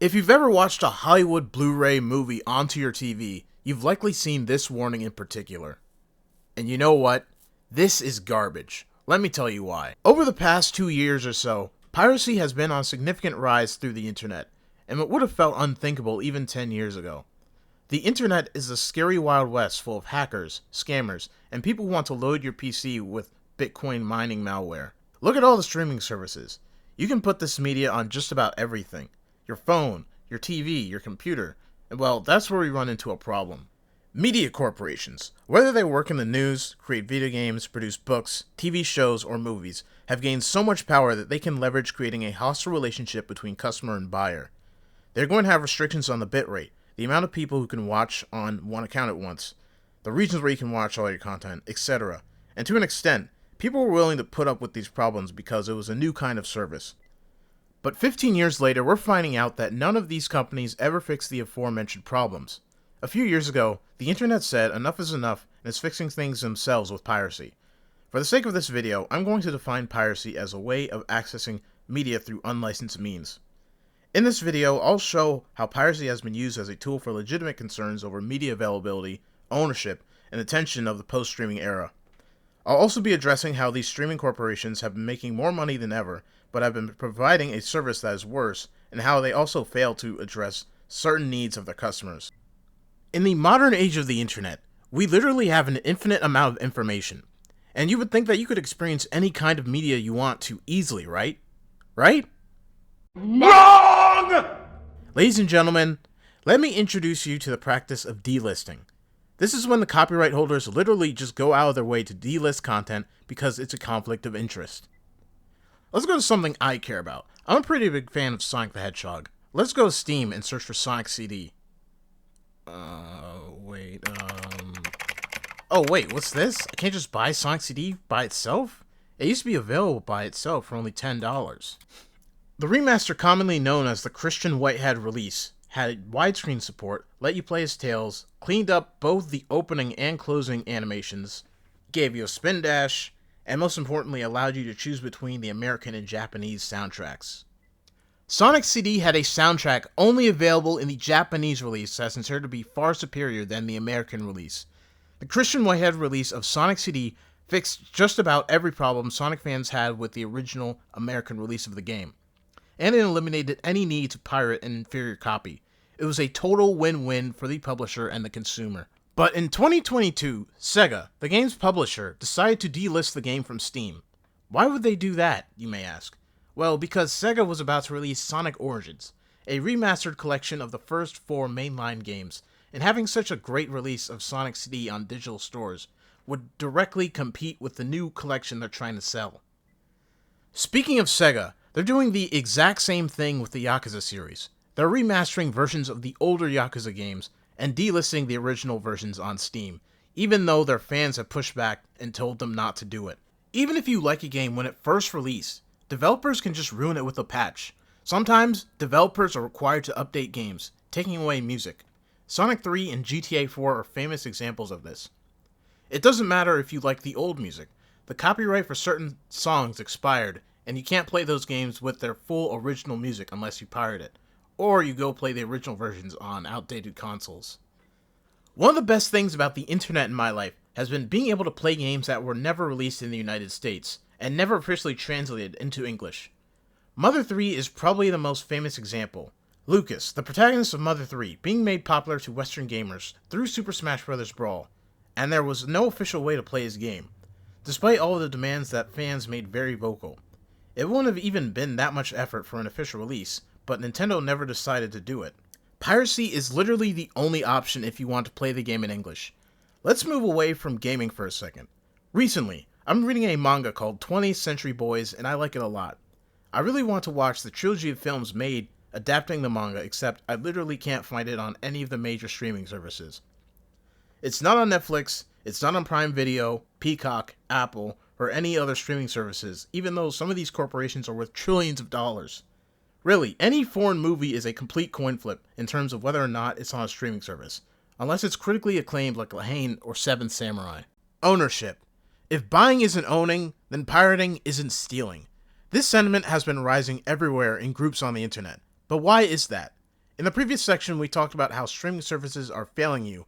If you've ever watched a Hollywood Blu-ray movie onto your TV, you've likely seen this warning in particular. And you know what? This is garbage. Let me tell you why. Over the past 2 years or so, piracy has been on a significant rise through the internet, and it would have felt unthinkable even 10 years ago. The internet is a scary Wild West full of hackers, scammers, and people who want to load your PC with Bitcoin mining malware. Look at all the streaming services. You can put this media on just about everything. Your phone, your TV, your computer, and well, that's where we run into a problem. Media corporations, whether they work in the news, create video games, produce books, TV shows, or movies, have gained so much power that they can leverage creating a hostile relationship between customer and buyer. They're going to have restrictions on the bitrate, the amount of people who can watch on one account at once, the regions where you can watch all your content, etc. And to an extent, people were willing to put up with these problems because it was a new kind of service. But 15 years later, we're finding out that none of these companies ever fixed the aforementioned problems. A few years ago, the internet said enough is enough and is fixing things themselves with piracy. For the sake of this video, I'm going to define piracy as a way of accessing media through unlicensed means. In this video, I'll show how piracy has been used as a tool for legitimate concerns over media availability, ownership, and attention of the post-streaming era. I'll also be addressing how these streaming corporations have been making more money than ever, but have been providing a service that is worse, and how they also fail to address certain needs of their customers. In the modern age of the internet, we literally have an infinite amount of information, and you would think that you could experience any kind of media you want to easily, right? Right? Wrong! Ladies and gentlemen, let me introduce you to the practice of delisting. This is when the copyright holders literally just go out of their way to delist content because it's a conflict of interest. Let's go to something I care about. I'm a pretty big fan of Sonic the Hedgehog. Let's go to Steam and search for Sonic CD. Oh wait, what's this? I can't just buy Sonic CD by itself? It used to be available by itself for only $10. The remaster, commonly known as the Christian Whitehead release, had widescreen support, let you play as Tails, cleaned up both the opening and closing animations, gave you a spin dash, and most importantly allowed you to choose between the American and Japanese soundtracks. Sonic CD had a soundtrack only available in the Japanese release that is considered to be far superior than the American release. The Christian Whitehead release of Sonic CD fixed just about every problem Sonic fans had with the original American release of the game, and it eliminated any need to pirate an inferior copy. It was a total win-win for the publisher and the consumer. But in 2022, Sega, the game's publisher, decided to delist the game from Steam. Why would they do that, you may ask? Well, because Sega was about to release Sonic Origins, a remastered collection of the first 4 mainline games, and having such a great release of Sonic CD on digital stores would directly compete with the new collection they're trying to sell. Speaking of Sega, they're doing the exact same thing with the Yakuza series. They're remastering versions of the older Yakuza games and delisting the original versions on Steam, even though their fans have pushed back and told them not to do it. Even if you like a game when it first released, developers can just ruin it with a patch. Sometimes, developers are required to update games, taking away music. Sonic 3 and GTA 4 are famous examples of this. It doesn't matter if you like the old music. The copyright for certain songs expired, and you can't play those games with their full original music unless you pirate it, or you go play the original versions on outdated consoles. One of the best things about the internet in my life has been being able to play games that were never released in the United States, and never officially translated into English. Mother 3 is probably the most famous example. Lucas, the protagonist of Mother 3, being made popular to Western gamers through Super Smash Bros. Brawl, and there was no official way to play his game, despite all of the demands that fans made very vocal. It wouldn't have even been that much effort for an official release, but Nintendo never decided to do it. Piracy is literally the only option if you want to play the game in English. Let's move away from gaming for a second. Recently, I'm reading a manga called 20th Century Boys, and I like it a lot. I really want to watch the trilogy of films made adapting the manga, except I literally can't find it on any of the major streaming services. It's not on Netflix, it's not on Prime Video, Peacock, Apple, or any other streaming services, even though some of these corporations are worth trillions of dollars. Really, any foreign movie is a complete coin flip in terms of whether or not it's on a streaming service, unless it's critically acclaimed like Lahane or Seventh Samurai. Ownership. If buying isn't owning, then pirating isn't stealing. This sentiment has been rising everywhere in groups on the internet. But why is that? In the previous section, we talked about how streaming services are failing you,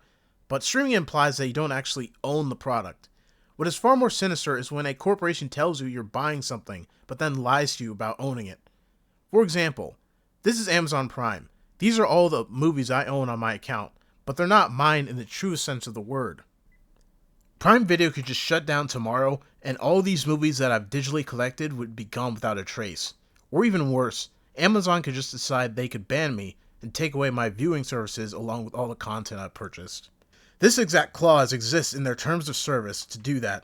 but streaming implies that you don't actually own the product. What is far more sinister is when a corporation tells you you're buying something, but then lies to you about owning it. For example, this is Amazon Prime. These are all the movies I own on my account, but they're not mine in the truest sense of the word. Prime Video could just shut down tomorrow, and all these movies that I've digitally collected would be gone without a trace. Or even worse, Amazon could just decide they could ban me and take away my viewing services along with all the content I've purchased. This exact clause exists in their terms of service to do that,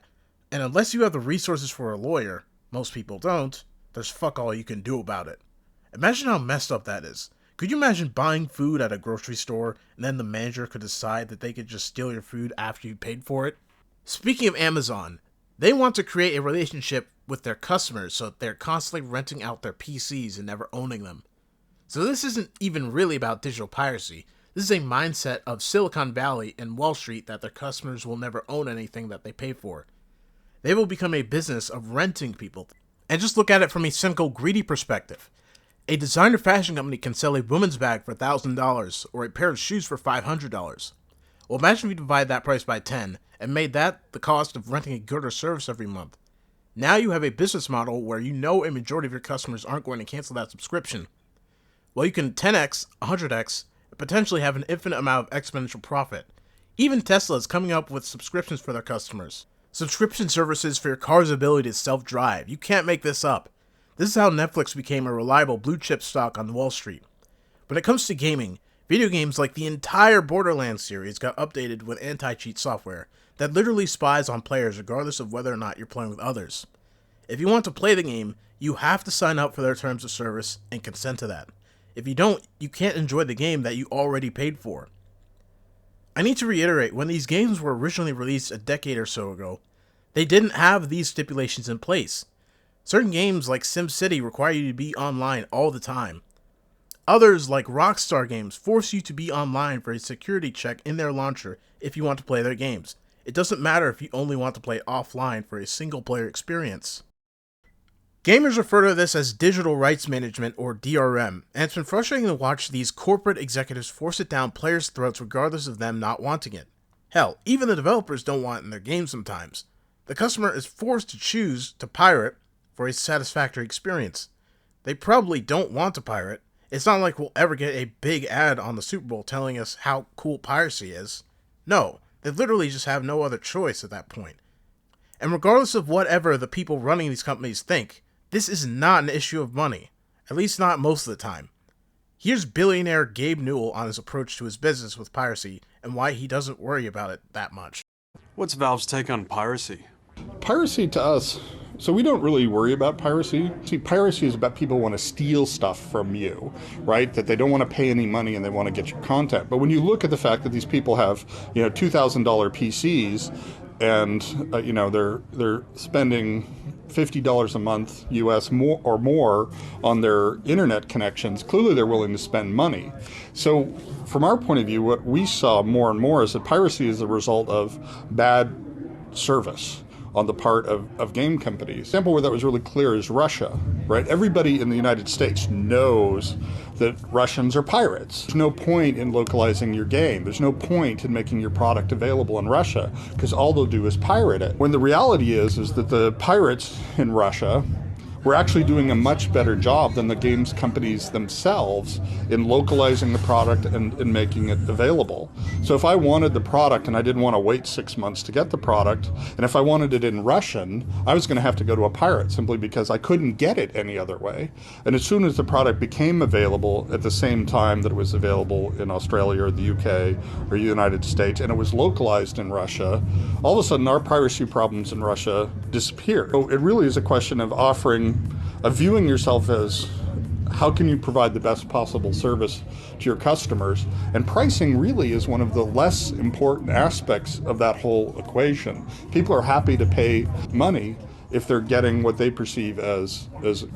and unless you have the resources for a lawyer, most people don't, there's fuck all you can do about it. Imagine how messed up that is. Could you imagine buying food at a grocery store and then the manager could decide that they could just steal your food after you paid for it? Speaking of Amazon, they want to create a relationship with their customers so that they're constantly renting out their PCs and never owning them. So this isn't even really about digital piracy. This is a mindset of Silicon Valley and Wall Street that their customers will never own anything that they pay for. They will become a business of renting people. And just look at it from a cynical, greedy perspective. A designer fashion company can sell a woman's bag for $1,000 or a pair of shoes for $500. Well, imagine if you divide that price by 10 and made that the cost of renting a good or service every month. Now you have a business model where you know a majority of your customers aren't going to cancel that subscription. Well, you can 10x, 100x, and potentially have an infinite amount of exponential profit. Even Tesla is coming up with subscriptions for their customers. Subscription services for your car's ability to self-drive. You can't make this up. This is how Netflix became a reliable blue-chip stock on Wall Street. When it comes to gaming, video games like the entire Borderlands series got updated with anti-cheat software that literally spies on players regardless of whether or not you're playing with others. If you want to play the game, you have to sign up for their terms of service and consent to that. If you don't, you can't enjoy the game that you already paid for. I need to reiterate, when these games were originally released a decade or so ago, they didn't have these stipulations in place. Certain games like SimCity require you to be online all the time. Others, like Rockstar games, force you to be online for a security check in their launcher if you want to play their games. It doesn't matter if you only want to play offline for a single-player experience. Gamers refer to this as digital rights management, or DRM, and it's been frustrating to watch these corporate executives force it down players' throats regardless of them not wanting it. Hell, even the developers don't want it in their games sometimes. The customer is forced to choose to pirate for a satisfactory experience. They probably don't want to pirate. It's not like we'll ever get a big ad on the Super Bowl telling us how cool piracy is. No, they literally just have no other choice at that point. And regardless of whatever the people running these companies think, this is not an issue of money. At least not most of the time. Here's billionaire Gabe Newell on his approach to his business with piracy and why he doesn't worry about it that much. What's Valve's take on piracy? Piracy to us, so we don't really worry about piracy. See, piracy is about people who want to steal stuff from you, right? That they don't want to pay any money and they want to get your content. But when you look at the fact that these people have, $2,000 PCs and, they're spending $50 a month US more on their internet connections, clearly they're willing to spend money. So from our point of view, what we saw more and more is that piracy is the result of bad service on the part of game companies. An example where that was really clear is Russia, right? Everybody in the United States knows that Russians are pirates. There's no point in localizing your game. There's no point in making your product available in Russia because all they'll do is pirate it. When the reality is that the pirates in Russia were actually doing a much better job than the games companies themselves in localizing the product and making it available. So if I wanted the product and I didn't want to wait 6 months to get the product, and if I wanted it in Russian, I was going to have to go to a pirate simply because I couldn't get it any other way. And as soon as the product became available at the same time that it was available in Australia or the UK or the United States, and it was localized in Russia, all of a sudden our piracy problems in Russia disappeared. So it really is a question of viewing yourself as how can you provide the best possible service to your customers, and pricing really is one of the less important aspects of that whole equation. People are happy to pay money if they're getting what they perceive as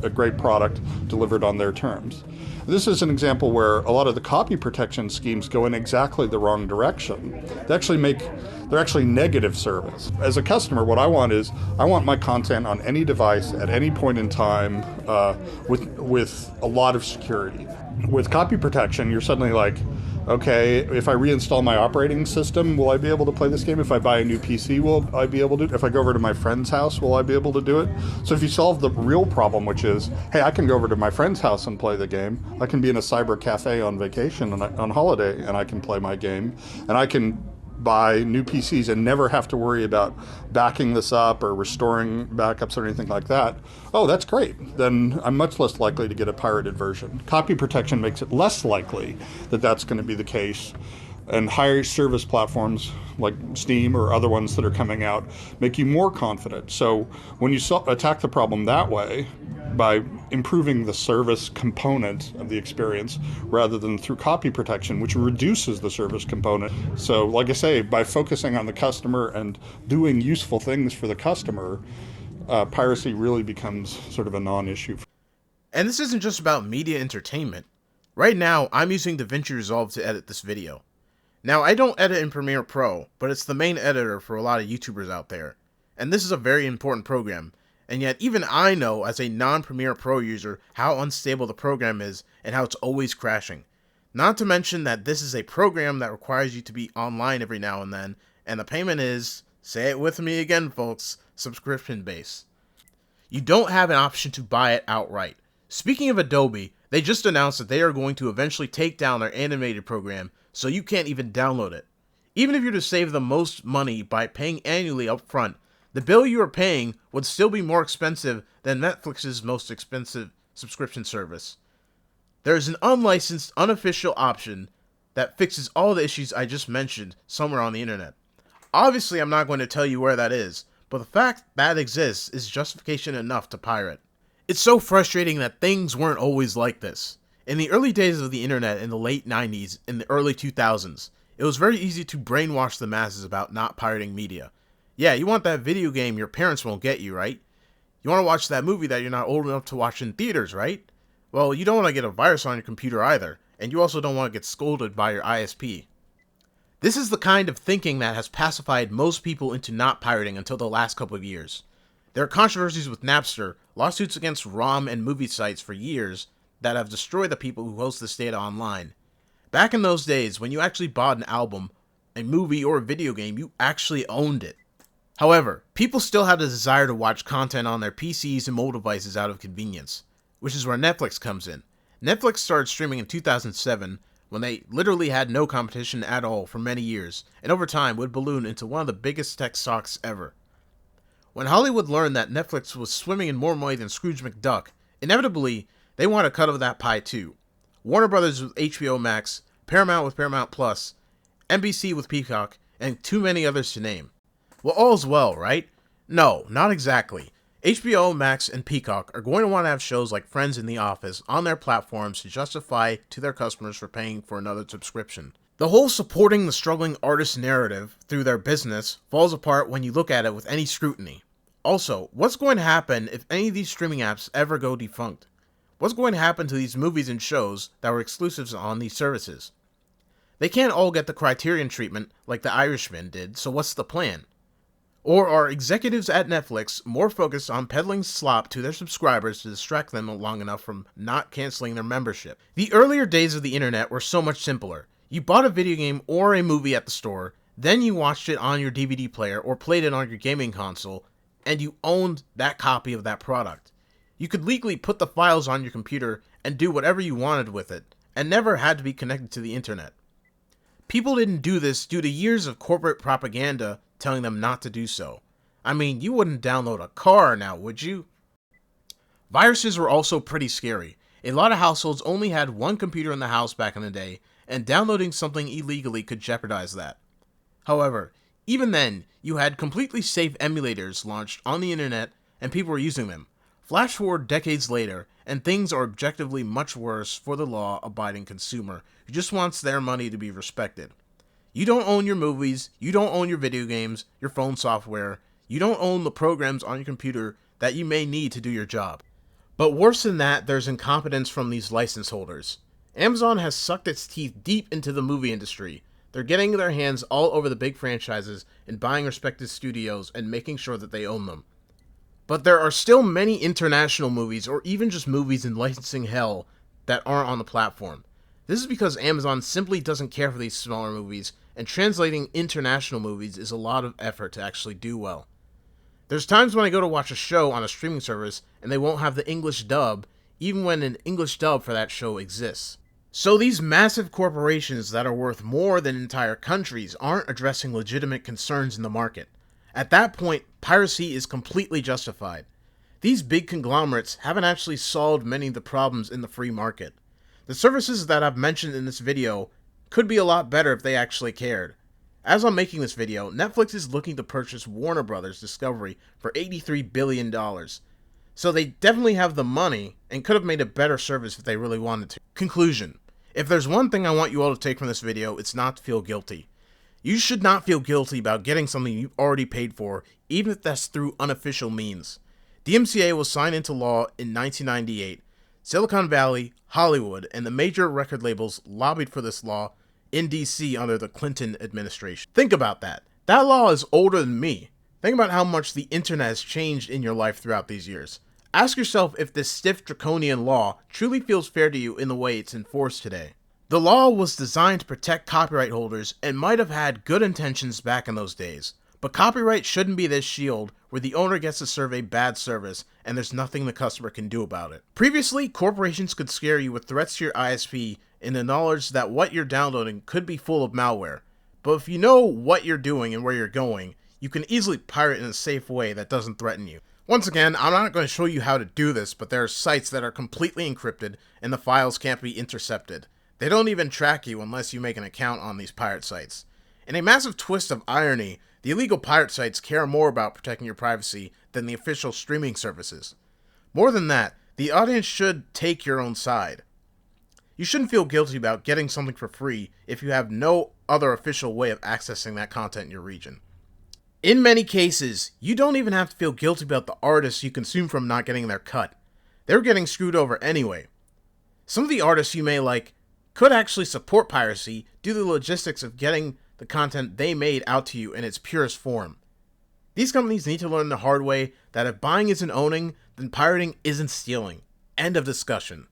a great product delivered on their terms. This is an example where a lot of the copy protection schemes go in exactly the wrong direction. They're actually negative service. As a customer, what I want is I want my content on any device at any point in time with a lot of security. With copy protection, you're suddenly like, okay, if I reinstall my operating system, will I be able to play this game? If I buy a new PC, will I be able to? If I go over to my friend's house, will I be able to do it? So if you solve the real problem, which is, hey, I can go over to my friend's house and play the game. I can be in a cyber cafe on vacation and on holiday, and I can play my game, and I can buy new PCs and never have to worry about backing this up or restoring backups or anything like that. Oh, that's great. Then I'm much less likely to get a pirated version. Copy protection makes it less likely that that's going to be the case. And higher service platforms like Steam or other ones that are coming out make you more confident. So when you attack the problem that way, by improving the service component of the experience rather than through copy protection, which reduces the service component. So like I say, by focusing on the customer and doing useful things for the customer, piracy really becomes sort of a non-issue. And this isn't just about media entertainment. Right now, I'm using DaVinci Resolve to edit this video. Now, I don't edit in Premiere Pro, but it's the main editor for a lot of YouTubers out there. And this is a very important program. And yet, even I know, as a non-Premiere Pro user, how unstable the program is and how it's always crashing. Not to mention that this is a program that requires you to be online every now and then, and the payment is, say it with me again folks, subscription-based. You don't have an option to buy it outright. Speaking of Adobe, they just announced that they are going to eventually take down their animated program, so you can't even download it. Even if you're to save the most money by paying annually up front, the bill you are paying would still be more expensive than Netflix's most expensive subscription service. There is an unlicensed, unofficial option that fixes all the issues I just mentioned somewhere on the internet. Obviously, I'm not going to tell you where that is, but the fact that exists is justification enough to pirate. It's so frustrating that things weren't always like this. In the early days of the internet in the late 90s and the early 2000s, it was very easy to brainwash the masses about not pirating media. Yeah, you want that video game your parents won't get you, right? You want to watch that movie that you're not old enough to watch in theaters, right? Well, you don't want to get a virus on your computer either, and you also don't want to get scolded by your ISP. This is the kind of thinking that has pacified most people into not pirating until the last couple of years. There are controversies with Napster, lawsuits against ROM and movie sites for years that have destroyed the people who host this data online. Back in those days, when you actually bought an album, a movie, or a video game, you actually owned it. However, people still had a desire to watch content on their PCs and mobile devices out of convenience, which is where Netflix comes in. Netflix started streaming in 2007 when they literally had no competition at all for many years, and over time would balloon into one of the biggest tech stocks ever. When Hollywood learned that Netflix was swimming in more money than Scrooge McDuck, inevitably, they wanted a cut of that pie too. Warner Brothers with HBO Max, Paramount with Paramount Plus, NBC with Peacock, and too many others to name. Well, all's well, right? No, not exactly. HBO Max and Peacock are going to want to have shows like Friends and The Office on their platforms to justify to their customers for paying for another subscription. The whole supporting the struggling artist narrative through their business falls apart when you look at it with any scrutiny. Also, what's going to happen if any of these streaming apps ever go defunct? What's going to happen to these movies and shows that were exclusives on these services? They can't all get the Criterion treatment like The Irishman did, so what's the plan? Or are executives at Netflix more focused on peddling slop to their subscribers to distract them long enough from not canceling their membership? The earlier days of the internet were so much simpler. You bought a video game or a movie at the store, then you watched it on your DVD player or played it on your gaming console, and you owned that copy of that product. You could legally put the files on your computer and do whatever you wanted with it, and never had to be connected to the internet. People didn't do this due to years of corporate propaganda telling them not to do so. I mean, you wouldn't download a car now, would you? Viruses were also pretty scary. A lot of households only had one computer in the house back in the day, and downloading something illegally could jeopardize that. However, even then, you had completely safe emulators launched on the internet, and people were using them. Flash forward decades later, and things are objectively much worse for the law-abiding consumer who just wants their money to be respected. You don't own your movies, you don't own your video games, your phone software, you don't own the programs on your computer that you may need to do your job. But worse than that, there's incompetence from these license holders. Amazon has sucked its teeth deep into the movie industry. They're getting their hands all over the big franchises and buying respected studios and making sure that they own them. But there are still many international movies, or even just movies in licensing hell, that aren't on the platform. This is because Amazon simply doesn't care for these smaller movies, and translating international movies is a lot of effort to actually do well. There's times when I go to watch a show on a streaming service and they won't have the English dub, even when an English dub for that show exists. So these massive corporations that are worth more than entire countries aren't addressing legitimate concerns in the market. At that point, piracy is completely justified. These big conglomerates haven't actually solved many of the problems in the free market. The services that I've mentioned in this video could be a lot better if they actually cared. As I'm making this video, Netflix is looking to purchase Warner Bros. Discovery for $83 billion. So they definitely have the money and could have made a better service if they really wanted to. Conclusion. If there's one thing I want you all to take from this video, it's not to feel guilty. You should not feel guilty about getting something you've already paid for, even if that's through unofficial means. DMCA was signed into law in 1998. Silicon Valley, Hollywood, and the major record labels lobbied for this law in DC under the Clinton administration. Think about that. That law is older than me. Think about how much the internet has changed in your life throughout these years. Ask yourself if this stiff draconian law truly feels fair to you in the way it's enforced today. The law was designed to protect copyright holders and might have had good intentions back in those days. But copyright shouldn't be this shield where the owner gets to serve a bad service and there's nothing the customer can do about it. Previously, corporations could scare you with threats to your ISP in the knowledge that what you're downloading could be full of malware. But if you know what you're doing and where you're going, you can easily pirate in a safe way that doesn't threaten you. Once again, I'm not going to show you how to do this, but there are sites that are completely encrypted and the files can't be intercepted. They don't even track you unless you make an account on these pirate sites. In a massive twist of irony, the illegal pirate sites care more about protecting your privacy than the official streaming services. More than that, the audience should take your own side. You shouldn't feel guilty about getting something for free if you have no other official way of accessing that content in your region. In many cases, you don't even have to feel guilty about the artists you consume from not getting their cut. They're getting screwed over anyway. Some of the artists you may like could actually support piracy due to the logistics of getting the content they made out to you in its purest form. These companies need to learn the hard way that if buying isn't owning, then pirating isn't stealing. End of discussion.